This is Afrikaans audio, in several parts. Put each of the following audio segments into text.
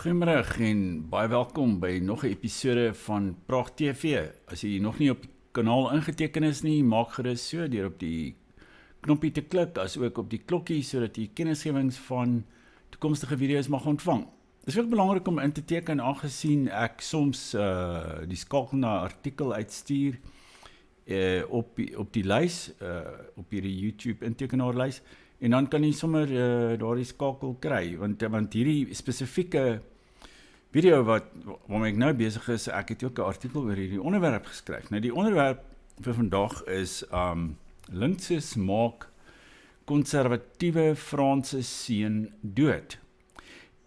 Goeiemôre en baie welkom by nog 'n episode van Praag TV. As jy nog nie op die kanaal ingeteken is nie, maak gerus so deur op die knoppie te klik, as ook op die klokkie sodat jy kennisgewings van toekomstige video's mag ontvang. Dit is ook belangrik om in te teken aangesien ek soms die skakel na artikel uitstuur op die lys, op hierdie YouTube intekenaarlys. En dan kan jy sommer daardie skakel kry, want hierdie spesifieke video waarmee ek nou besig is, ek het ook 'n artikel oor hierdie onderwerp geskryf. Nou die onderwerp vir vandag is linkses maak konservatiewe Franse seun dood.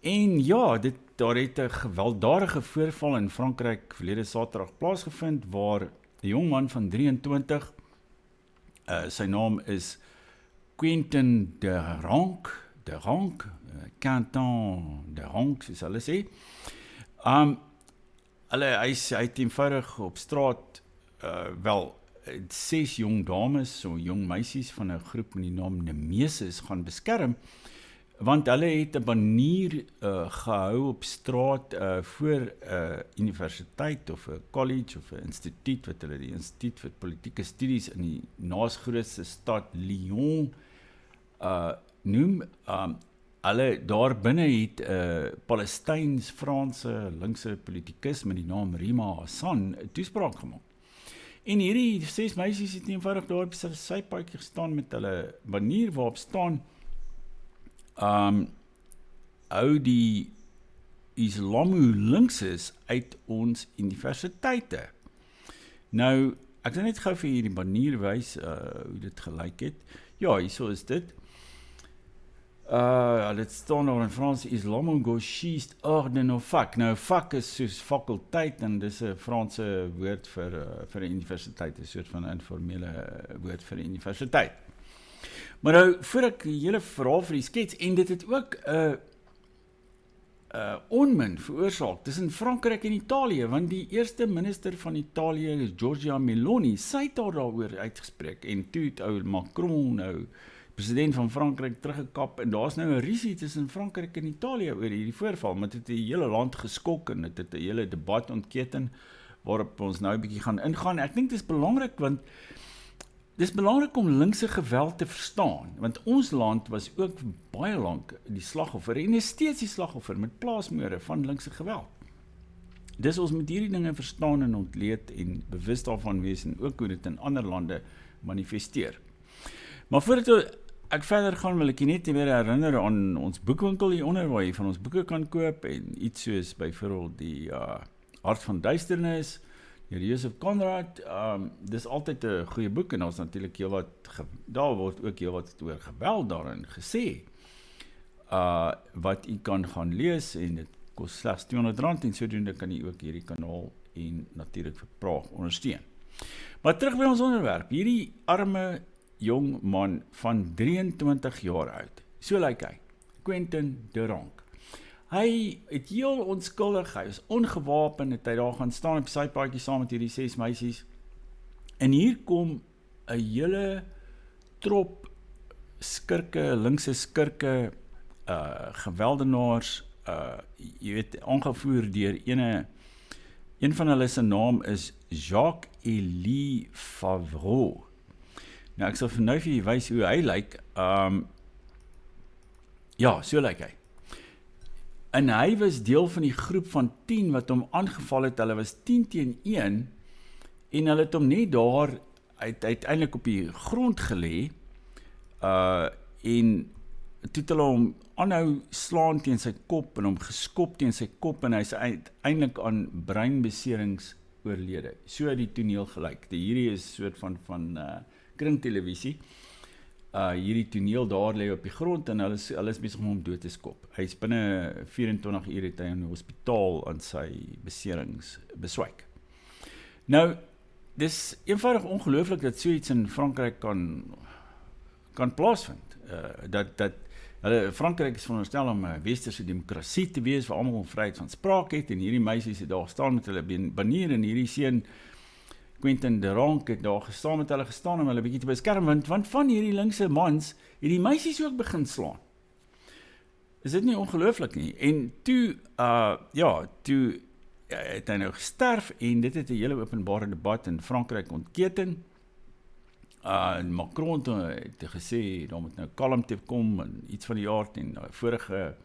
En ja, daar het 'n gewelddadige voorval in Frankryk verlede Saterdag plaasgevind waar 'n jong man van 23, sy naam is Quentin de Rank, Quentin de Rank, soos hulle sê. Hy het eenvoudig op straat, 6 jong dames, so jong meisies van 'n groep met die naam Nemesis gaan beskerm, want hulle het 'n banier gehou op straat voor 'n universiteit of 'n college of 'n instituut, wat hulle die Instituut vir Politieke Studies in die naasgrootste stad Lyon noem. Hulle daar binne het 'n Palestyns-Franse linkse politikus met die naam Rima Hassan 'n toespraak gemaak. En hierdie 6 meisies het eenvoudig daar op sy sypaadjie gestaan met hulle banier waarop staan hou die Islamo-linkses uit ons universiteite. Nou, ek sal net gou vir hierdie banier wys hoe dit gelyk het. Ja, hierso is dit. Dit staan daar in Frans, Islamo-gauchiste orden of vak. Nou, vak is soos fakulteit, en dis 'n Franse woord vir 'n universiteit, 'n soort van informele woord vir 'n universiteit. Maar nou, voor ek die hele verhaal vir die skets, en dit het ook 'n onmin veroorsaak tussen Frankryk en Italië, want die eerste minister van Italië, Giorgia Meloni, sy het daaroor uitgespreek, en toe het ou Macron, nou president van Frankryk, teruggekap, en daar's nou 'n rusie tussen Frankryk en Italië oor hierdie voorval, want dit het die hele land geskok, en dit het 'n hele debat ontketen, waarop ons nou 'n bietjie gaan ingaan. Ek dink dit is belangrik, want dis belangrik om linkse geweld te verstaan, want ons land was ook baie lank die slagoffer, en is steeds die slagoffer met plaasmoorde van linkse geweld. Dis ons moet hierdie dinge verstaan en ontleed en bewus daarvan wees, en ook hoe dit in ander lande manifesteer. Maar voordat ek verder gaan, wil ek jy net weer herinner aan ons boekwinkel hieronder, waar jy van ons boeke kan koop, en iets soos byvoorbeeld die Hart van Duisternis, deur Joseph Conrad, dis altyd 'n goeie boek, en daar's natuurlik daar word ook heelwat oor geweld daarin gesê, wat jy kan gaan lees, en dit kos slegs R200, en sodoende kan jy ook hierdie kanaal en natuurlik vir Praag ondersteun. Maar terug by ons onderwerp, hierdie arme jong man van 23 jaar oud, so lyk hy, Quentin de Rank. Hy het heel onskuldig, hy is ongewapen, het hy daar gaan staan op sy paadjie saam met hierdie 6 meisies, en hier kom 'n hele trop skurke, linkse skurke, geweldenaars, jy weet, aangevoer deur een van hulle se naam is Jacques-Élie Favreau. Nou, ek sal vir nou vir jy wys hoe hy lyk. Ja, so lyk hy. En hy was deel van die groep van 10 wat hom aangeval het. Hulle was 10 teen 1, en hulle het hom net daar uiteindelik op die grond gelê, en toe het hulle hom aanhou slaan teen sy kop, en hom geskop teen sy kop, en hy is uiteindelik aan breinbeserings oorlede. So het die toneel gelyk. Hierdie is soort van kringtelevisie. Hierdie toneel daar lê op die grond, en hulle is besig om hom dood te skop. Hy is binne 24 uur het hy in die hospitaal aan sy beserings beswyk. Nou, dis eenvoudig ongelooflik dat so iets in Frankryk kan plaasvind. Frankryk is veronderstel om 'n westerse demokrasie te wees, waar almal vryheid van spraak het, en hierdie meisies het daar staan met hulle banier, en hierdie seun Quentin de Rank het daar gestaan met hulle gestaan om hulle bietjie te beskerm, want van hierdie linkse mans het die meisies ook begin slaan. Is dit nie ongelooflik nie? En toe, toe het hy nou gesterf en dit het 'n hele openbare debat in Frankryk ontketen. Macron het gesê, daar moet nou kalmte kom en iets van die aard en vorige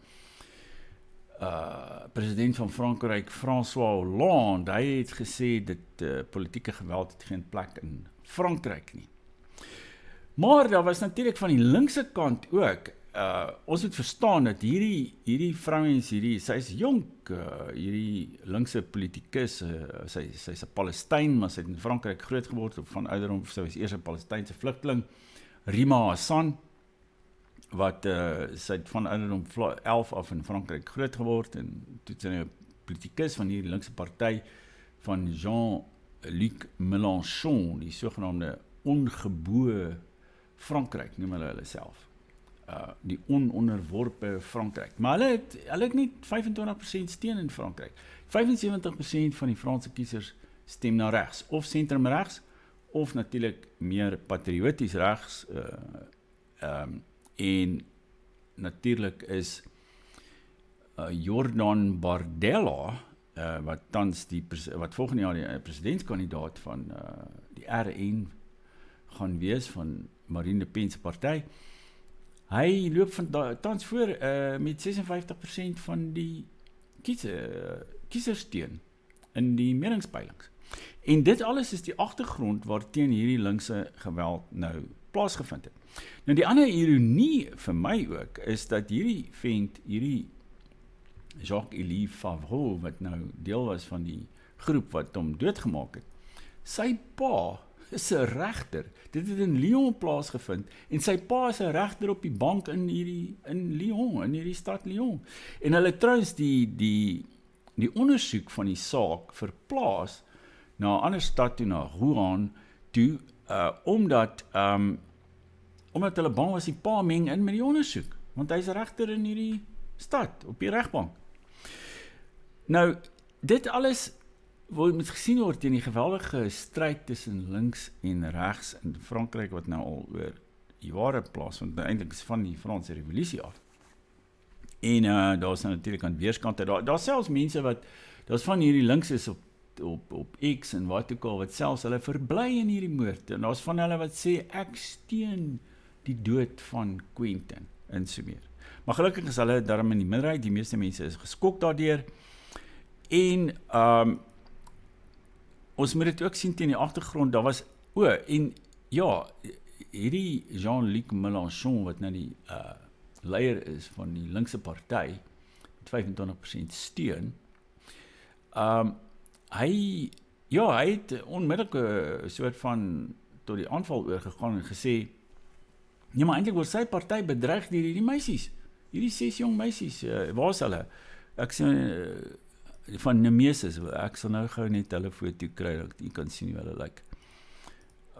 president van Frankryk, François Hollande, hy het gesê dat politieke geweld het geen plek in Frankryk nie. Maar daar was natuurlik van die linkse kant ook, ons moet verstaan dat hierdie vrouens, sy is jonk, hierdie linkse politikus, sy's 'n Palestyn, maar sy het in Frankryk groot geword, van ouderdom, sy was eers 'n Palestynse vlugteling, Rima Hassan, wat sy het van ouderdom 11 af in Frankryk groot geword, en toe sy 'n politikus van hierdie linkse party, van Jean-Luc Mélenchon, die sogenaamde ongebore Frankryk, noem hulle self. Die ononderworpe Frankryk. Maar hulle het nie 25% steun in Frankryk. 75% van die Franse kiesers stem na regs, of sentrum regs, of natuurlik meer patrioties regs, en natuurlik is Jordan Bardella, wat volgende jaar die presidentskandidaat van die RN gaan wees, van Marine Le Pen se party. Hy loop tans voor met 56% van die kiesersteun in die meningspeilings. En dit alles is die agtergrond waarteen hierdie linkse geweld nou plaasgevind het. Nou die ander ironie vir my ook, is dat hierdie Jacques-Élie Favreau, wat nou deel was van die groep wat hom doodgemaak het, sy pa is 'n regter. Dit het in Lyon plaasgevind, en sy pa is 'n regter op die bank in Lyon, in hierdie stad Lyon. En hulle trouens die ondersoek van die saak verplaas na 'n ander stad toe, na Rouen toe, omdat hulle bang was die pa meng in met die ondersoek, want hy's 'n regter in hierdie stad, op die regbank. Nou, dit alles moet gesien word teen die geweldige stryd tussen links en regs in Frankryk, wat nou al oor jare plaasvind, eintlik is van die Franse revolusie af. En daar is nou natuurlik aan weerskante, daar selfs mense daar's van hierdie links is op X en wat ook al, wat selfs hulle verbly in hierdie moord, en daar's van hulle wat sê, ek steun die dood van Quentin, en so meer. Maar gelukkig is hulle daarom in die minderheid, die meeste mense is geskok daardeur, en ons moet dit ook sien teen die agtergrond, daar was, en ja, hierdie Jean-Luc Mélenchon, wat nou die leier is van die linkse party, met 25% steun, hy het onmiddellik 'n soort van tot die aanval oorgegaan en gesê, nee, maar eintlik word sy party bedreig deur hierdie meisies, hierdie 6 jong meisies, waar is hulle? Ek sê, van Nemesis, ek sal nou gou net hulle foto kry, dat jy kan sien hoe hulle lyk.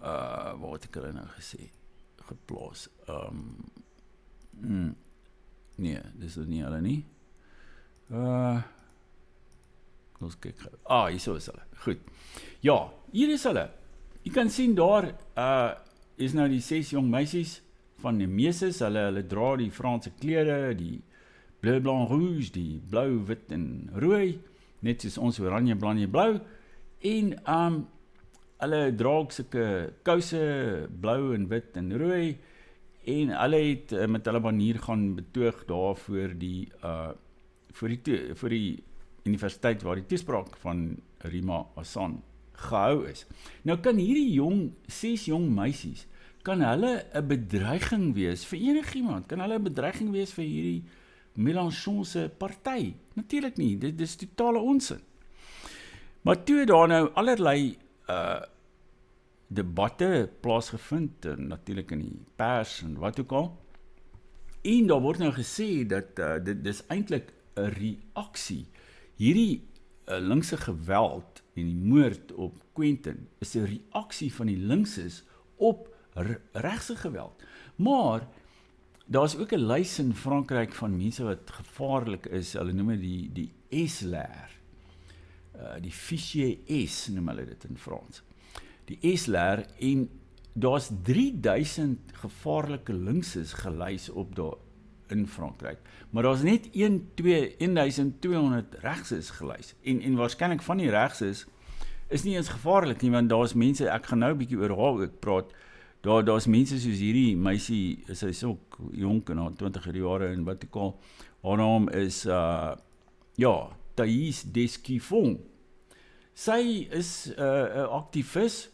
Waar het ek hulle nou gesê, geplaas? Nee, dis nie hulle nie. Ons kyk gou. Hier is hulle. Goed. Ja, hier is hulle. Jy kan sien daar is nou die 6 jong meisies van Nemesis. Hulle dra die Franse klere, die bleu, blanc, rouge, die blou, wit en rooi, net soos ons oranje, blanje, blou, en hulle dra ook sulke kouse, blou en wit en rooi, en hulle het met hulle banier gaan betoog daar voor die universiteit waar die toespraak van Rima Hassan gehou is. Nou kan hierdie 6 jong meisies, kan hulle 'n bedreiging wees vir enigiemand, kan hulle 'n bedreiging wees vir hierdie Mélenchon se party? Natuurlik nie, dit is totale onsin. Maar toe daar nou allerlei debatte plaasgevind, natuurlik in die pers en wat ook al, en daar word nou gesê dat dit is eintlik 'n reaksie. Hierdie linkse geweld en die moord op Quentin is 'n reaksie van die linkses op regse geweld. Maar daar is ook 'n lys in Frankryk van mense wat gevaarlik is, hulle noem dit die S-leer. Die fichier S noem hulle dit in Frans. Die S-leer, en daar's 3000 gevaarlike linkses gelys op in Frankryk. Maar daar's net 1200 regses gelys. En waarskynlik van die regses is nie eens gevaarlik nie, want daar's mense, ek gaan nou 'n bietjie oor haar ook praat, daar's mense soos hierdie meisie, sy is ook jonk en haar 20 jare en wat ek al, haar naam is, Thaïs Descuffon. Sy is 'n aktivis,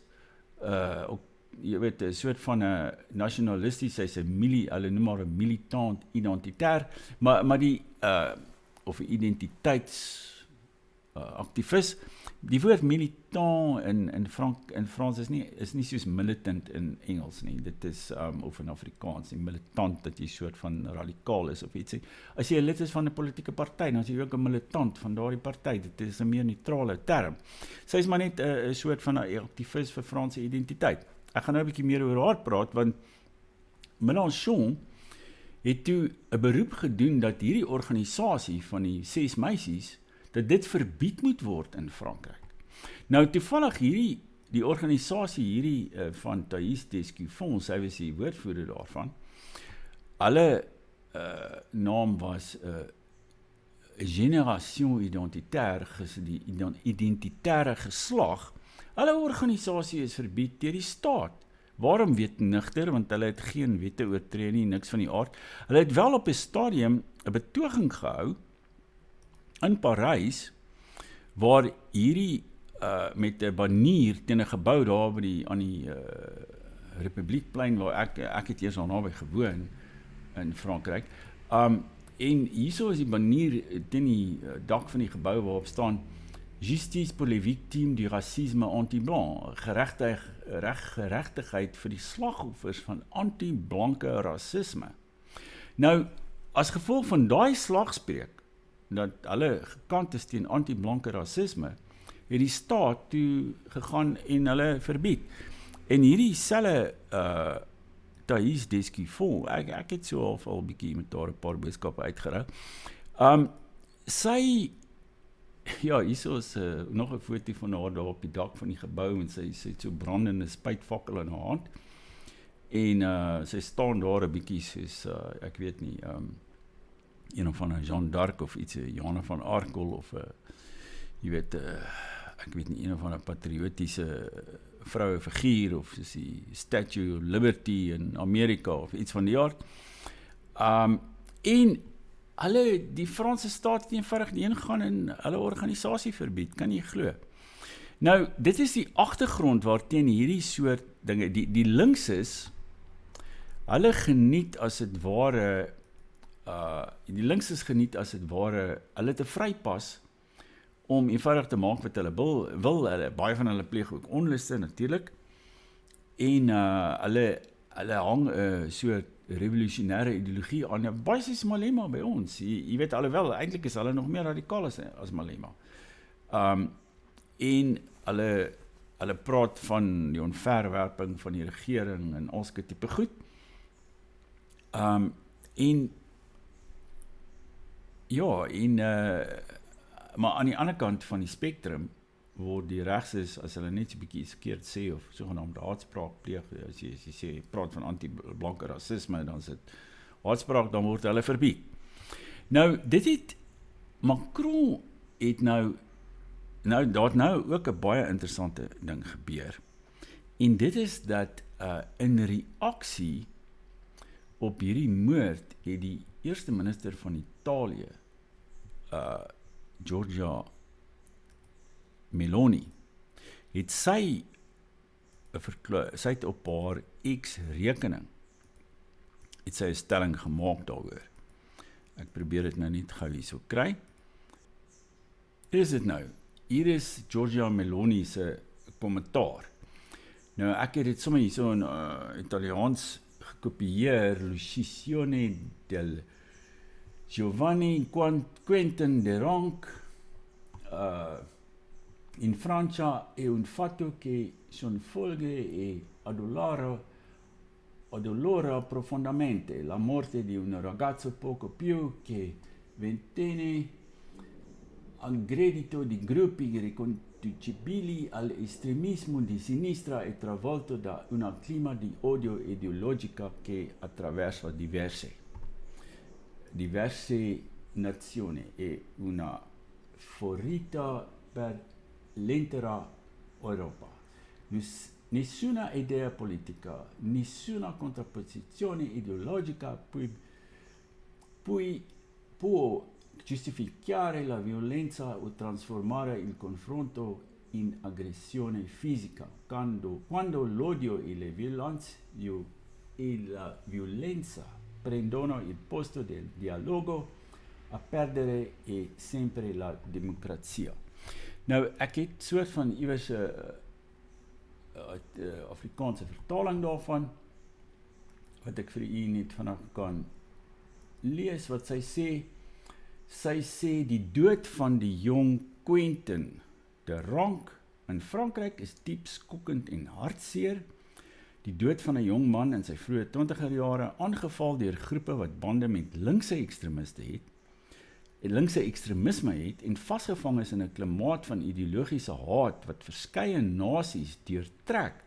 ook, jy weet, 'n soort van 'n nasionalisties, sy's 'n hulle noem maar 'n militant identitær, maar die, of 'n identiteitsaktivis, die woord militant in Frans is nie soos militant in Engels nie, dit is, of in Afrikaans nie, militant, dat jy soort van radikaal is of iets. As jy 'n lid is van 'n politieke party, dan is jy ook 'n militant van daardie party, dit is 'n meer neutrale term. Sy is maar net 'n soort van 'n aktivis vir Franse identiteit. Ek gaan nou 'n bietjie meer oor haar praat, want Mélenchon het toe 'n beroep gedoen dat hierdie organisasie van die 6 meisies, dat dit verbied moet word in Frankryk. Nou toevallig die organisasie van Thaïs Descuffon, sy was die woordvoerder daarvan, hulle naam was Génération Identitaire, die identitaire geslag. Hulle organisasie is verbied deur die staat. Waarom weet nigter, want hulle het geen wette oortree nie, niks van die aard. Hulle het wel op 'n stadium 'n betoging gehou in Parys, waar hierdie met 'n banier teen 'n gebou daar aan die Republiekplein, waar ek het eers al naby gewoon in Frankryk. En hierso is die banier teen die dak van die gebou waarop staan Justice pour les victimes du racisme anti-blanc, geregtigheid vir die slagoffers van anti-blanke rasisme. Nou, as gevolg van daai slagspreuk, dat hulle gekant is teen anti-blanke rasisme, het die staat toe gegaan en hulle verbied. En hierdie selfe Thaïs Descuffon, ek het so al 'n bietjie met haar 'n paar boodskappe uitgerou. Sy, hierso is nog 'n foto van haar daar op die dak van die gebou, en sy het so brandende spuitvakkel in haar hand. En sy staan daar 'n bietjie soos, ek weet nie, een of ander Jeanne d'Arc of iets, Johanna van Arkel of jy weet, ek weet nie, een of ander patriotiese vroue figuur of soos die Statue of Liberty in Amerika of iets van die aard. En hulle, die Franse staat het eenvoudig ingegaan en hulle organisasie verbied, kan jy glo. Nou, dit is die agtergrond waarteen hierdie soort dinge, die linkses, hulle geniet as dit ware, die linkses geniet as dit ware, hulle te vrypas om eenvoudig te maak wat hulle wil, baie van hulle pleeg ook onluste natuurlik, en hulle hang 'n soort revolusionêre ideologie aan, basies Malema by ons, jy weet alhoewel, eintlik is hulle nog meer radikaal as Malema. En hulle praat van die onverwerping van die regering en al sulke tipe goed. Maar aan die ander kant van die spektrum word die regses, as hulle net so 'n bietjie iets verkeerd sê of sogenaamde haatspraak pleeg, as jy sê, praat van anti-blanke rasisme, dan is dit haatspraak, dan word hulle verbied. Nou, Macron het daar het nou ook 'n baie interessante ding gebeur. En dit is dat in reaksie op hierdie moord het die eerste minister van Italië, Giorgia Meloni, het sy het op haar X-rekening het sy 'n stelling gemaak daaroor. Ek probeer dit nou net gou hierso kry. Hier is dit nou. Hier is Giorgia Meloni se kommentaar. Nou, ek het dit sommer hierso in Italiaans gekopieer, Lucisione del Giovanni Quentin de Ronc, in Francia è un fatto che sconvolge e addolora profondamente la morte di un ragazzo poco più che ventenne, aggredito di gruppi riconducibili all'estremismo di sinistra e travolto da un clima di odio ideologico che attraversa diverse. diverse nazioni e una forita per l'intera Europa. Nessuna idea politica, nessuna contrapposizione ideologica può giustificare la violenza o trasformare il confronto in aggressione fisica. Quando l'odio e la violenza prendono il posto del dialogo, a perdere è sempre la democrazia. Nou, ek het soort van iewers Afrikaanse vertaling daarvan, wat ek vir u net vanaf kan lees, wat sy sê. Sy sê die dood van die jong Quentin de Rank in Frankryk is diep skokkend en hartseer. Die dood van 'n jong man in sy vroeë 20er jare, aangeval deur groepe wat bande met linkse ekstremisme het en vasgevang is in 'n klimaat van ideologiese haat wat verskeie nasies deurtrek,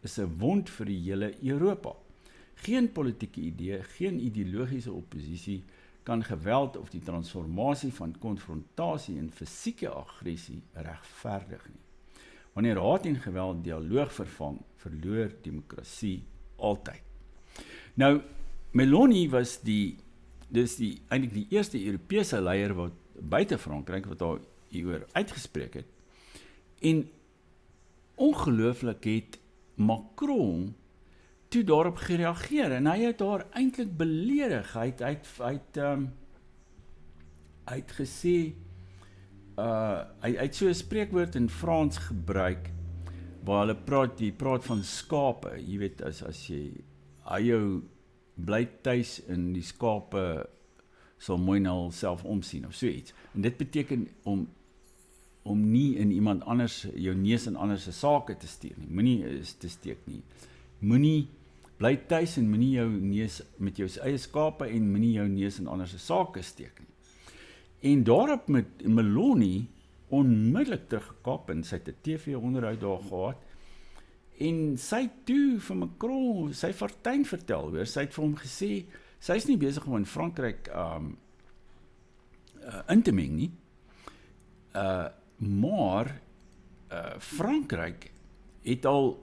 is 'n wond vir die hele Europa. Geen politieke idee, geen ideologiese oppositie kan geweld of die transformasie van konfrontasie en fisieke aggressie regverdig nie. Wanneer haat en geweld dialoog vervang, verloor demokrasie altyd. Nou, Meloni was eintlik die eerste Europese leier wat buite Frankryk wat daar hieroor uitgespreek het. En ongelooflik het Macron toe daarop gereageer en hy het daar eintlik beledig. Hy het gesê hy het so 'n spreekwoord in Frans gebruik waar hulle praat van skape. Jy weet, as jy jou bly tuis in die skape sal mooi na hulself omsien of so iets. En dit beteken om nie in iemand anders jou neus in ander se sake te steek nie. Moenie te steek nie. Moenie bly tuis en moenie jou neus met jou eie skape en moenie jou neus in ander se sake steek nie. En daarop met Meloni onmiddellik teruggekap en sy het 'n TV-onderhoud daar gehad en sy toe vir Macron sy fortuin vertel, hoor, sy het vir hom gesê sy is nie besig om in Frankryk in te meng nie, maar Frankryk het al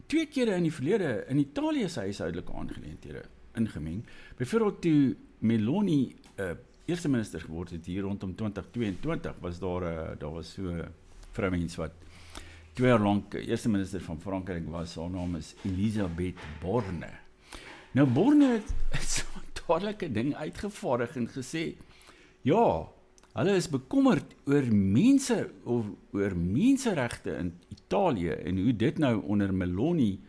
2 kere in die verlede in Italië sy huishoudelike aangeleenthede ingemeng. Byvoorbeeld toe Meloni eerste minister geword het hier rondom 2022, was daar was so vrouwmens wat 2 jaar lank eerste minister van Frankryk was, haar naam is Elisabeth Borne. Nou Borne het so 'n dadelike ding uitgevaardig en gesê, ja, hulle is bekommerd oor menseregte in Italië en hoe dit nou onder Meloni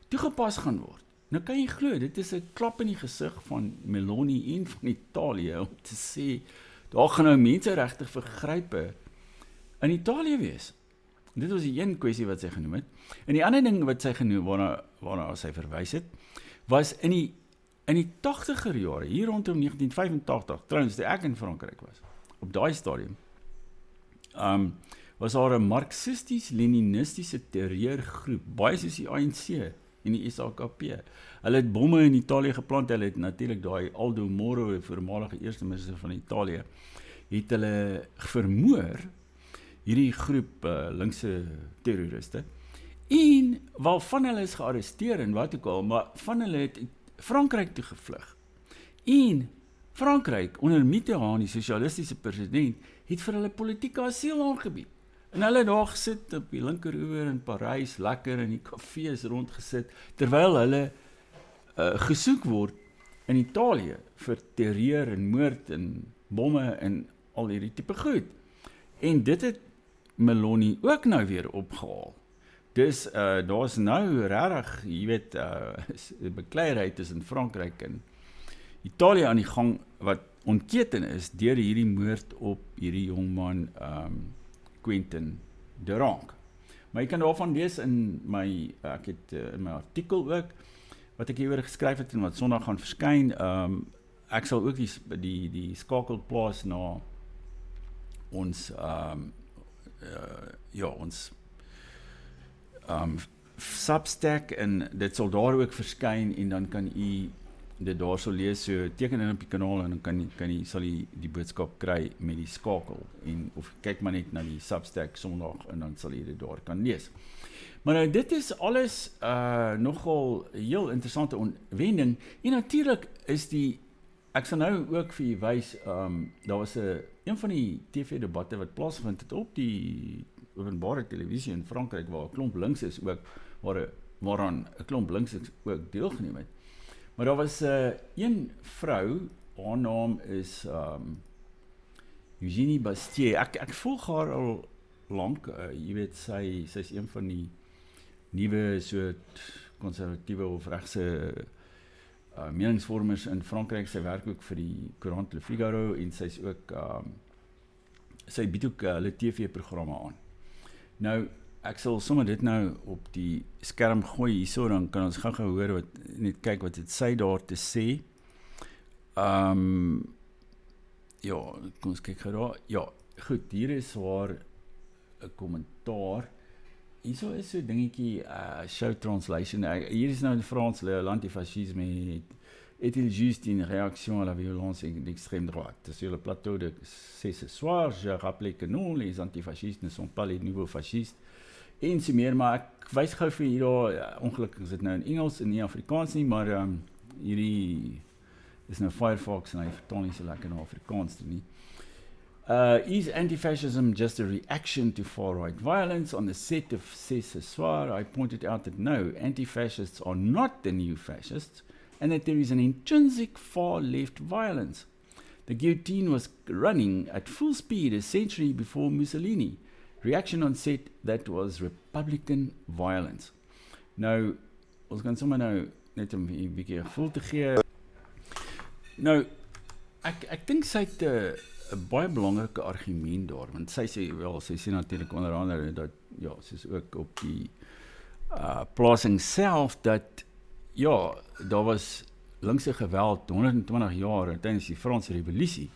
toegepas gaan word. Nou kan jy glo, dit is 'n klap in die gesig van Meloni en van Italië om te sê, daar gaan nou menseregte vergrype in Italië wees. En dit was die een kwessie wat sy genoem het. En die ander ding wat sy genoem, waarna sy verwys het, was in die 80er jare, hier rondom 1985, trouwens toe ek in Frankryk was, op daai stadium, was daar 'n marxisties-leninistiese terreurgroep, baie soos die ANC en die SAKP. Hulle het bomme in Italië geplant, hulle het natuurlik daai Aldo Moro, die voormalige eerste minister van Italië, het hulle vermoor, hierdie groep linkse terroriste, en waarvan hulle is gearresteer en wat ook al, maar van hulle het Frankryk toe gevlug. En Frankryk, onder Mitterrand, die sosialistiese president, het vir hulle politieke asiel aangebied. En hulle het daar gesit op die linkeroewer in Parys, lekker in die kafees rondgesit, terwyl hulle gesoek word in Italië vir terreur en moord en bomme en al hierdie tipe goed. En dit het Meloni ook nou weer opgehaal. Dus daar's nou regtig, jy weet, bekleierheid tussen Frankryk en Italië aan die gang wat ontketen is deur hierdie moord op hierdie jongman Quentin de Rank. Maar jy kan daarvan lees in my ek het in my artikel ook wat ek hieroor geskryf het en wat Sondag gaan verskyn. Ek sal ook die skakel plaas na ons ons Substack en dit sal daar ook verskyn en dan kan u dit daar sal lees, so teken in op die kanaal en dan sal jy die boodskap kry met die skakel of kyk maar net na die Substack Sondag en dan sal jy dit daar kan lees. Maar nou dit is alles nogal heel interessante ontwending en natuurlik is ek sal nou ook vir julle wys, daar was een van die TV-debatte wat plaasgevind het op die openbare televisie in Frankryk waar 'n klomp links is ook, waaraan 'n klomp links ook deelgeneem het. Maar daar was een vrou, haar naam is Eugénie Bastier. Ek volg haar al lank, jy weet, sy is een van die nuwe soort konservatiewe of regse meningsvormers in Frankryk. Sy werk ook vir die Courant Le Figaro en sy's ook sy bied ook hulle TV-programme aan. Nou, ek sal sommer dit nou op die skerm gooi hierso, dan kan ons gou hoor net kyk wat het sy daar te sê. Ja, kom ons kyk gou daar. Ja, goed, hier is haar 'n kommentaar. Hierso is so 'n dingetjie, show translation. Hier is nou in Frans, l'antifascisme est-il juste une réaction à la violence d'extrême droite? Sur le plateau de ce soir, je rappelais que non, les antifascistes ne sont pas les nouveaux fascistes. En so meer, maar ek wys gou vir hier, ongelukkig is dit nou in Engels en nie Afrikaans nie, maar hierdie is nou Firefox en hy vertaal nie so lekker na Afrikaans nie. Is anti-fascism just a reaction to far-right violence? On the set of C'est ce soir, I pointed out that no, anti-fascists are not the new fascists, and that there is an intrinsic far-left violence. The guillotine was running at full speed a century before Mussolini. Reaction on set, that was Republican violence. Nou, ons kan sommer nou net 'n bietjie gevoel te gee. Nou, ek dink sy het 'n baie belangrike argument daar, want sy sê natuurlik onder andere dat, ja, sy is ook op die plasing self, dat, ja, daar was linkse geweld 120 jaar tydens die Franse revolusie,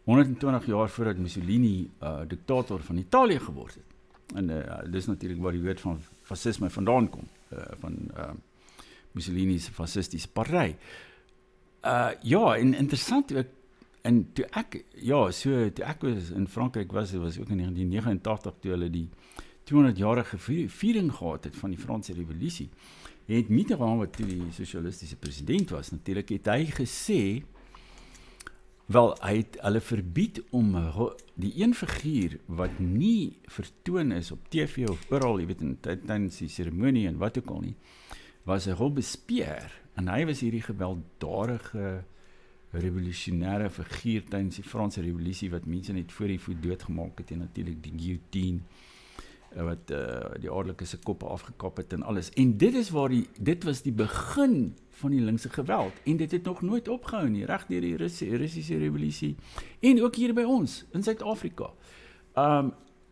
120 jaar voordat Mussolini diktator van Italië geword het. En dis natuurlik waar die woord van fascisme vandaan kom, van Mussolini's fascistiese party. Ja, en interessant ook, en toe ek was in Frankryk was ook in 1989 toe hulle die 200-jarige viering gehad het van die Franse revolusie. Het Mitterrand, wat toe die sosialistiese president was, natuurlik het hy gesê, wel, hy het hulle verbied om die een figuur wat nie vertoon is op TV of oral, jy weet, tydens die seremonie en wat ook al nie, was 'n Robespierre, en hy was hierdie gewelddadige revolusionêre figuur tydens die Franse revolusie wat mense net voor die voet doodgemaak het en natuurlik die guillotine wat die adellikes se koppe afgekap het en alles. En dit was die begin van die linkse geweld en dit het nog nooit opgehou nie, reg deur die Russiese revolusie en ook hier by ons in Suid-Afrika.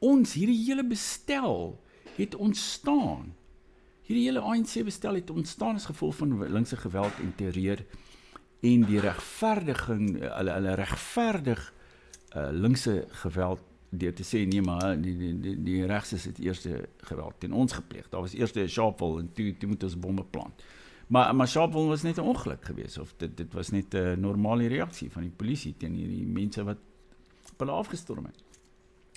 Hierdie hele bestel het ontstaan. Hierdie hele ANC bestel het ontstaan as gevolg van linkse geweld en terreur en die regverdiging, hulle regverdig linkse geweld deur te sê, nee maar, die regs is het eerste geweld teen ons gepleeg. Daar was eerst 'n Sharpeville en toe moet ons bomme plant. Maar Sharpeville was net 'n ongeluk geweest, of dit was net 'n normale reaksie van die polisie teen hierdie mense wat op hulle afgestorm het.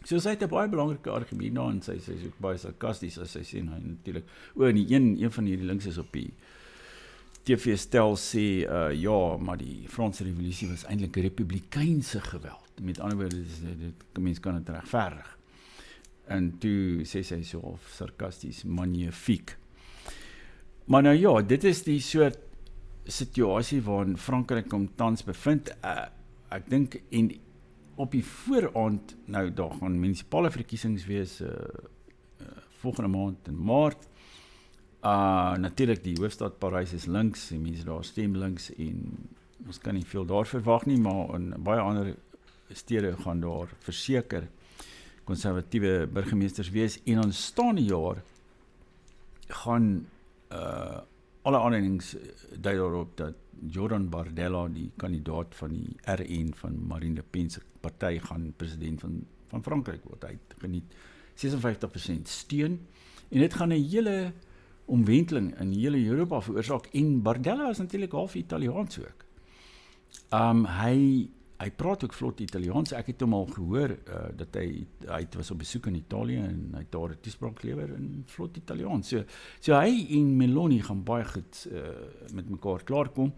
So sy het 'n baie belangrike argument daar en sy is ook baie sarkasties as sy sê, nou natuurlik, een van hierdie links is op die TV-stel sê, ja, maar die Franse revolusie was eintlik republikeinse geweld. Met ander woorde, mens kan het regverdig. En toe sê sy so sarkasties, magnifiek. Maar nou ja, dit is die soort situasie waarin Frankryk hom tans bevind. Ek dink, en op die vooraand, nou daar gaan munisipale verkiesings wees, volgende maand in Maart. Natuurlik die hoofstad Parys is links, die mense daar stem links en ons kan nie veel daar verwag nie, maar in baie ander stede gaan daar verseker konservatiewe burgemeesters wees en aanstaande jaar gaan alle aanleidings dui daarop dat Jordan Bardella, die kandidaat van die RN van Marine Le Pen se party, gaan president van Frankryk word. Hy geniet 56% steun en dit gaan 'n hele omwenteling in hele Europa veroorsaak en Bardella is natuurlik half Italiaans ook. Hy praat ook vlot Italiaans. Ek het hom al gehoor dat hy was op besoek in Italië en hy het daar 'n toespraak gelewer in vlot Italiaans. So hy en Meloni gaan baie goed met mekaar klaarkom.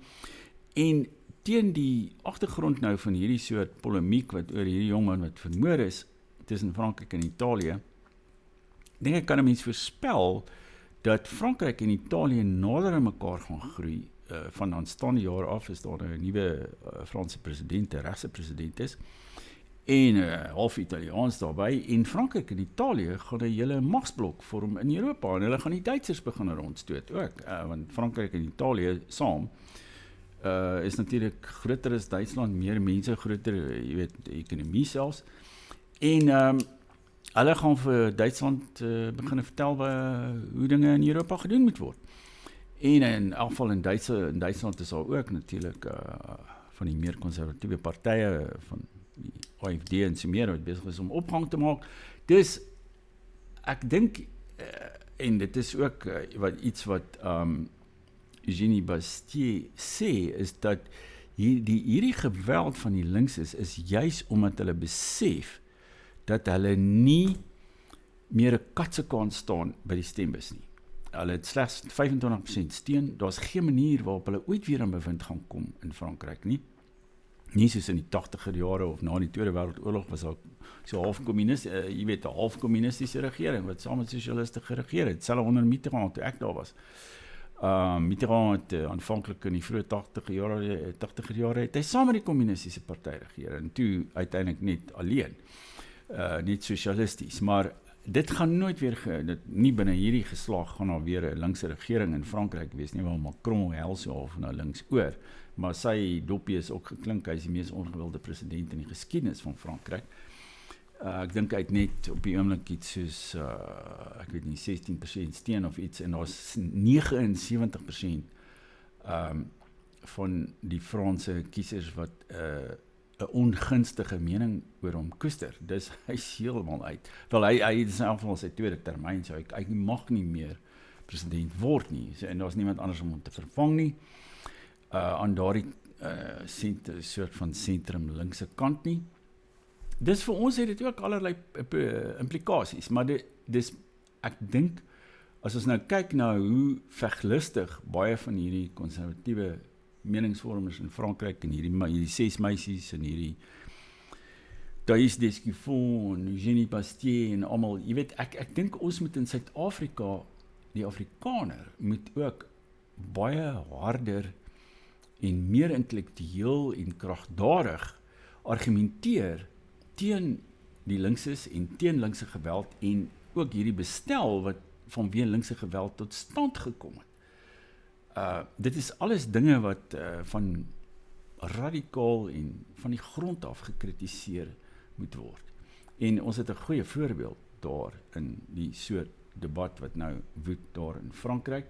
En teen die agtergrond nou van hierdie soort polemiek wat oor hierdie jongman wat vermoor is tussen Frankryk en Italië, dink ek kan 'n mens voorspel dat Frankryk en Italië nader aan mekaar gaan groei. Van aanstaande jaar af is daar 'n nuwe Franse president, 'n regse president is, en half Italiaans daarbey, en Frankryk en Italië gaan 'n hele magsblok vorm in Europa, en hulle gaan die Duitsers begin rondstoot ook, want Frankryk en Italië saam is natuurlik groter as Duitsland, meer mense, groter, jy weet, ekonomie selfs, en hulle gaan vir Duitsland begin vertel hoe dinge in Europa gedoen moet word. En in elk geval in Duitsland is daar ook natuurlik van die meer konservatiewe partye van die AfD en so meer wat besig is om opgang te maak. Dus ek dink en dit is ook iets wat Eugénie Bastier sê, is dat hierdie geweld van die links is juis omdat hulle besef dat hulle nie meer 'n katse kan staan by die stembus nie. Hulle het slegs 25% steun. Daar's geen manier waarop hulle ooit weer in bewind gaan kom in Frankryk nie. Nie soos in die 80er jare of na die Tweede Wêreldoorlog was daar so half jy weet, 'n half kommunistiese regering wat saam met sosialiste geregeer het. Selfs onder Mitterrand toe ek daar was. Mitterrand het aanvanklik in die vroeë 80er jare het hy saam met die kommunistiese party regeer en toe uiteindelik net alleen. Niet sosialisties, maar dit gaan nooit weer, nie binne hierdie geslag gaan daar weer 'n linkse regering in Frankryk wees nie, waar Macron hel so half nou links oor, maar sy dopie is ook geklink, hy is die mees ongewilde president in die geskiedenis van Frankryk. Ek dink hy het net op die oomblik iets soos, ek weet nie, 16% steun of iets, en daar's 79% van die Franse kiesers wat 'n ongunstige mening oor hom koester. Dus hy is heeltemal uit. Wel, hy is in elk geval sy tweede termyn, so hy mag nie meer president word nie, en daar's niemand anders om hom te vervang nie, aan daardie soort van sentrum linkse kant nie. Dus vir ons het dit ook allerlei implikasies, maar ek dink, as ons nou kyk na hoe veglustig baie van hierdie konservatiewe meningsvormers in Frankryk en hierdie 6 meisies en hierdie Thais Descuffon en Eugénie Bastier en almal, jy weet, ek dink ons moet in Suid-Afrika, die Afrikaner, moet ook baie harder en meer intellektueel en kragtadig argumenteer teen die linkses en teen linkse geweld en ook hierdie bestel wat vanweë linkse geweld tot stand gekom het. Dit is alles dinge wat van radikaal en van die grond af gekritiseer moet word. En ons het 'n goeie voorbeeld daar in die soort debat wat nou woed daar in Frankryk.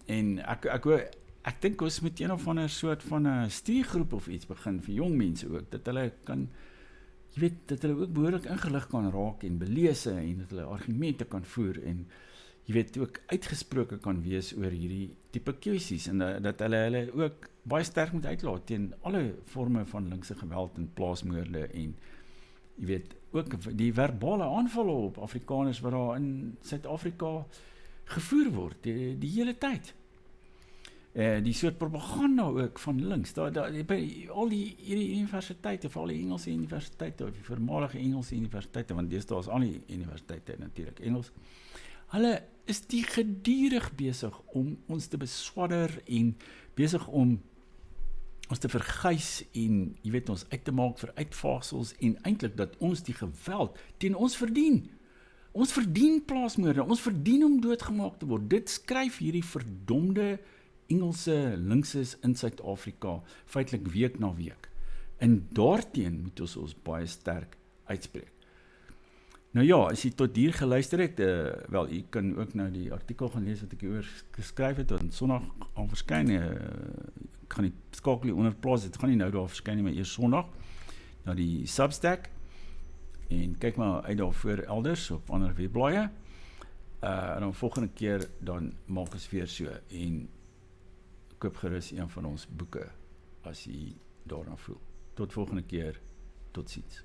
En ek dink ons moet een of ander soort van 'n studiegroep of iets begin vir jong mense ook, dat hulle kan, jy weet, dat hulle ook behoorlik ingelig kan raak en belese en dat hulle argumente kan voer en jy weet, ook uitgesproke kan wees oor hierdie tipe kwessies en dat hulle ook baie sterk moet uitlaat teen alle vorme van linkse geweld en plaasmoorde en jy weet, ook die verbale aanvalle op Afrikaners wat daar in Suid-Afrika gevoer word, die hele tyd. Die soort propaganda ook van links, by al hierdie universiteite, veral die Engelse universiteite, of die voormalige Engelse universiteite, want deesdae is al die universiteite natuurlik Engels, hulle is die gedurig besig om ons te beswadder en besig om ons te verguis en, jy weet, ons uit te maak vir uitvaagsels en eintlik dat ons die geweld teen ons verdien. Ons verdien plaasmoorde, ons verdien om doodgemaak te word. Dit skryf hierdie verdomde Engelse linkses in Suid-Afrika feitelik week na week. En daarteen moet ons baie sterk uitspreek. Nou ja, as jy tot hier geluister het, wel, jy kan ook nou die artikel gaan lees wat ek hieroor geskryf het, wat Sondag aan verskyn, ek gaan die skakel hier onder plaas, dit gaan nie nou daar verskyn nie, maar eers Sondag, na die Substack, en kyk maar uit daarvoor elders, op ander webblaaie, En dan volgende keer dan maak ons weer so en koop gerus een van ons boeke as jy daarna voel. Tot volgende keer, totsiens.